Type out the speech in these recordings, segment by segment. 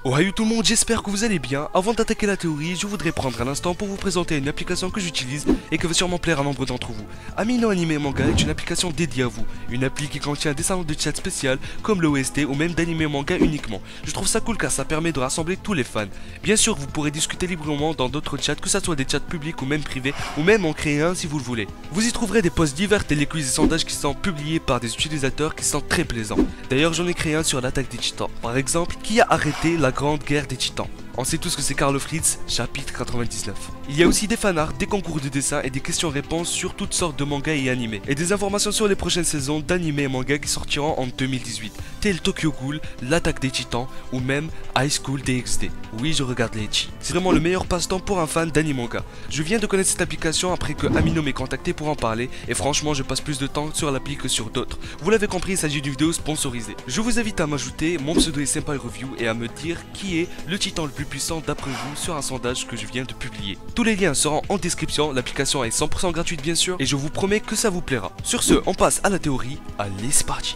Ohayou tout le monde, j'espère que vous allez bien. Avant d'attaquer la théorie, je voudrais prendre un instant pour vous présenter une application que j'utilise et qui va sûrement plaire à nombre d'entre vous. Amino Anime Manga est une application dédiée à vous, une appli qui contient des salons de chat spécial comme l'OST ou même d'anime manga uniquement. Je trouve ça cool car ça permet de rassembler tous les fans. Bien sûr, vous pourrez discuter librement dans d'autres chats, que ce soit des chats publics ou même privés, ou même en créer un si vous le voulez. Vous y trouverez des posts divers et les quiz et sondages qui sont publiés par des utilisateurs qui sont très plaisants. D'ailleurs, j'en ai créé un sur l'attaque des titans. Par exemple, qui a arrêté la grande guerre des titans? On sait tous que c'est Karl Fritz, chapitre 99. Il y a aussi des fanarts, des concours de dessin et des questions-réponses sur toutes sortes de mangas et animés. Et des informations sur les prochaines saisons d'anime et manga qui sortiront en 2018, tels Tokyo Ghoul, l'attaque des titans ou même High School DxD. Oui, je regarde les Ecchi. C'est vraiment le meilleur passe-temps pour un fan d'anime manga. Je viens de connaître cette application après que Amino m'ait contacté pour en parler et franchement je passe plus de temps sur l'appli que sur d'autres. Vous l'avez compris, il s'agit d'une vidéo sponsorisée. Je vous invite à m'ajouter, mon pseudo est Senpai Review, et à me dire qui est le titan le plus puissant d'après vous sur un sondage que je viens de publier. Tous les liens seront en description, l'application est 100% gratuite bien sûr et je vous promets que ça vous plaira. Sur ce, on passe à la théorie, allez c'est parti.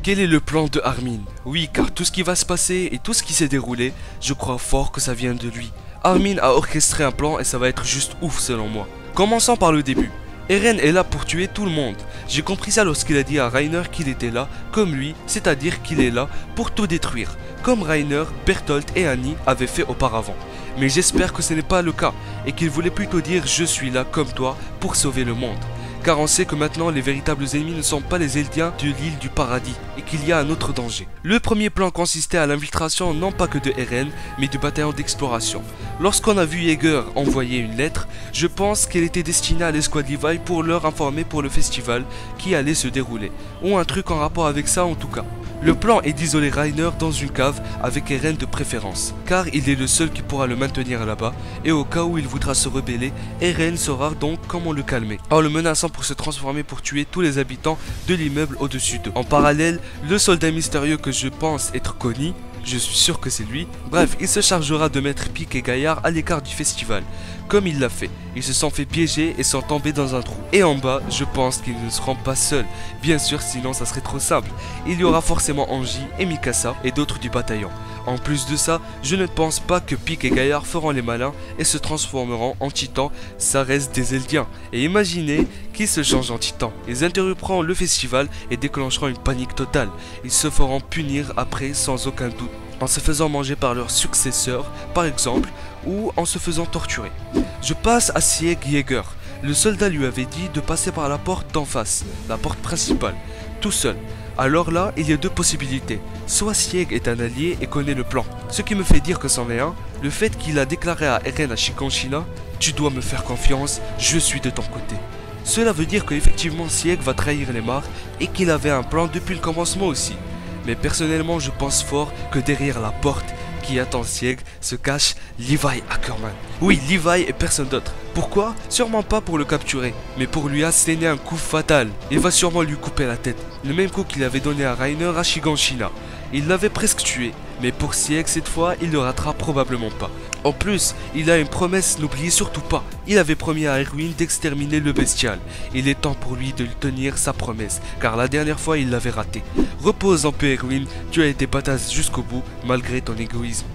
Quel est le plan de Armin? Oui, car tout ce qui va se passer et tout ce qui s'est déroulé, je crois fort que ça vient de lui. Armin a orchestré un plan et ça va être juste ouf selon moi. Commençons par le début. Eren est là pour tuer tout le monde. J'ai compris ça lorsqu'il a dit à Reiner qu'il était là, comme lui, c'est-à-dire qu'il est là pour tout détruire, comme Reiner, Bertolt et Annie avaient fait auparavant. Mais j'espère que ce n'est pas le cas, et qu'il voulait plutôt dire « je suis là comme toi pour sauver le monde ». Car on sait que maintenant les véritables ennemis ne sont pas les Eldiens de l'île du paradis et qu'il y a un autre danger. Le premier plan consistait à l'infiltration non pas que de Eren mais du bataillon d'exploration. Lorsqu'on a vu Jaeger envoyer une lettre, je pense qu'elle était destinée à l'escouade Levi pour leur informer pour le festival qui allait se dérouler, ou un truc en rapport avec ça en tout cas. Le plan est d'isoler Reiner dans une cave avec Eren de préférence, car il est le seul qui pourra le maintenir là-bas, et au cas où il voudra se rebeller, Eren saura donc comment le calmer, en le menaçant pour se transformer pour tuer tous les habitants de l'immeuble au-dessus d'eux. En parallèle, le soldat mystérieux que je pense être Connie, je suis sûr que c'est lui. Bref, il se chargera de mettre Pieck et Gaillard à l'écart du festival, comme il l'a fait. Ils se sont fait piéger et sont tombés dans un trou. Et en bas, je pense qu'ils ne seront pas seuls. Bien sûr, sinon ça serait trop simple. Il y aura forcément Angie et Mikasa et d'autres du bataillon. En plus de ça, je ne pense pas que Pieck et Gaillard feront les malins et se transformeront en titans. Ça reste des Eldiens. Et imaginez qu'ils se changent en titans. Ils interrompront le festival et déclencheront une panique totale. Ils se feront punir après sans aucun doute, en se faisant manger par leurs successeurs, par exemple, ou en se faisant torturer. Je passe à Sieg Jaeger. Le soldat lui avait dit de passer par la porte d'en face, la porte principale, tout seul. Alors là, il y a deux possibilités. Soit Sieg est un allié et connaît le plan. Ce qui me fait dire que c'en est un, le fait qu'il a déclaré à Eren à Shiganshina « Tu dois me faire confiance, je suis de ton côté ». Cela veut dire qu'effectivement Sieg va trahir les mares et qu'il avait un plan depuis le commencement aussi. Mais personnellement, je pense fort que derrière la porte qui attend Sieg se cache Levi Ackerman. Oui, Levi et personne d'autre. Pourquoi? Sûrement pas pour le capturer, mais pour lui asséner un coup fatal. Il va sûrement lui couper la tête. Le même coup qu'il avait donné à Reiner à Shiganshina. Il l'avait presque tué, mais pour Sieg cette fois, il le ratera probablement pas. En plus, il a une promesse, n'oubliez surtout pas. Il avait promis à Erwin d'exterminer le bestial. Il est temps pour lui de tenir sa promesse, car la dernière fois il l'avait raté. Repose en paix Erwin, tu as été badass jusqu'au bout, malgré ton égoïsme.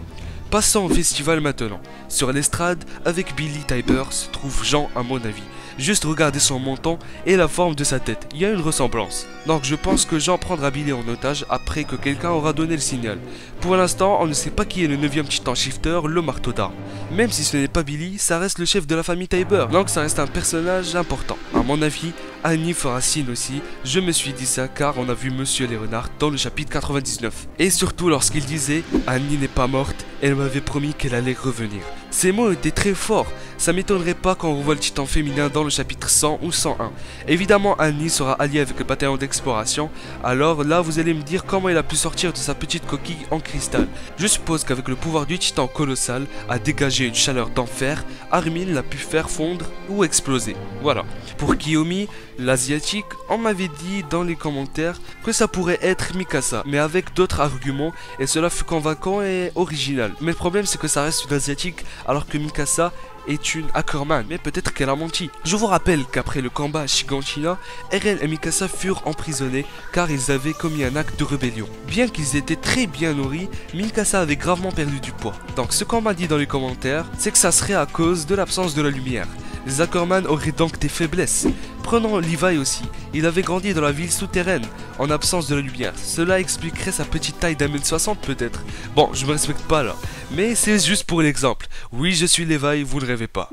Passons au festival maintenant. Sur l'estrade, avec Billy Tybur, se trouve Jean à mon avis. Juste regardez son menton et la forme de sa tête, il y a une ressemblance. Donc je pense que Jean prendra Billy en otage après que quelqu'un aura donné le signal. Pour l'instant, on ne sait pas qui est le 9e titan shifter, le marteau d'armes. Même si ce n'est pas Billy, ça reste le chef de la famille Tybur, donc ça reste un personnage important. À mon avis, Annie fera signe aussi, je me suis dit ça car on a vu Monsieur Léonard dans le chapitre 99. Et surtout lorsqu'il disait « Annie n'est pas morte, elle m'avait promis qu'elle allait revenir ». Ces mots étaient très forts, ça m'étonnerait pas quand on revoit le titan féminin dans le chapitre 100 ou 101. Évidemment, Annie sera alliée avec le bataillon d'exploration, alors là vous allez me dire comment il a pu sortir de sa petite coquille en cristal. Je suppose qu'avec le pouvoir du titan colossal à dégager une chaleur d'enfer, Armin l'a pu faire fondre ou exploser. Voilà. Pour Kiyomi, l'asiatique, on m'avait dit dans les commentaires que ça pourrait être Mikasa, mais avec d'autres arguments, et cela fut convaincant et original. Mais le problème c'est que ça reste une asiatique, alors que Mikasa est une Ackerman, mais peut-être qu'elle a menti. Je vous rappelle qu'après le combat à Shiganshina, Eren et Mikasa furent emprisonnés car ils avaient commis un acte de rébellion. Bien qu'ils étaient très bien nourris, Mikasa avait gravement perdu du poids. Donc ce qu'on m'a dit dans les commentaires, c'est que ça serait à cause de l'absence de la lumière. Les Ackerman auraient donc des faiblesses. Prenons Levi aussi, il avait grandi dans la ville souterraine, en absence de la lumière. Cela expliquerait sa petite taille d'1m60 peut-être. Bon, je me respecte pas là, mais c'est juste pour l'exemple. Oui, je suis Levi, vous ne rêvez pas.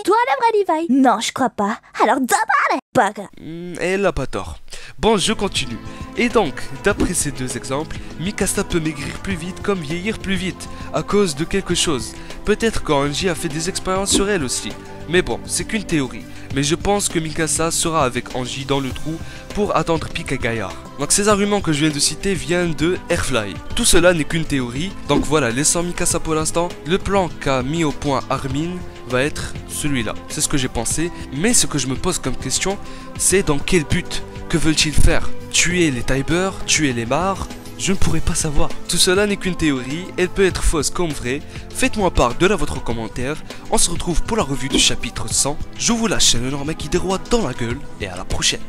Toi le vrai Levi? Non, je crois pas. Alors d'abord, bug. Elle n'a pas tort. Bon, je continue. Et donc, d'après ces deux exemples, Mikasa peut maigrir plus vite comme vieillir plus vite, à cause de quelque chose. Peut-être qu'Angie a fait des expériences sur elle aussi. Mais bon, c'est qu'une théorie. Mais je pense que Mikasa sera avec Angie dans le trou pour attendre Pika Gaillard. Donc ces arguments que je viens de citer viennent de Airfly. Tout cela n'est qu'une théorie. Donc voilà, laissant Mikasa pour l'instant, le plan qu'a mis au point Armin va être celui-là. C'est ce que j'ai pensé. Mais ce que je me pose comme question, c'est dans quel but? Que veulent-ils faire? Tuer les Tybur? Tuer les Mar? Je ne pourrais pas savoir. Tout cela n'est qu'une théorie, elle peut être fausse comme vraie. Faites-moi part de votre commentaire. On se retrouve pour la revue du chapitre 100. Je vous lâche un énorme qui déroite dans la gueule et à la prochaine.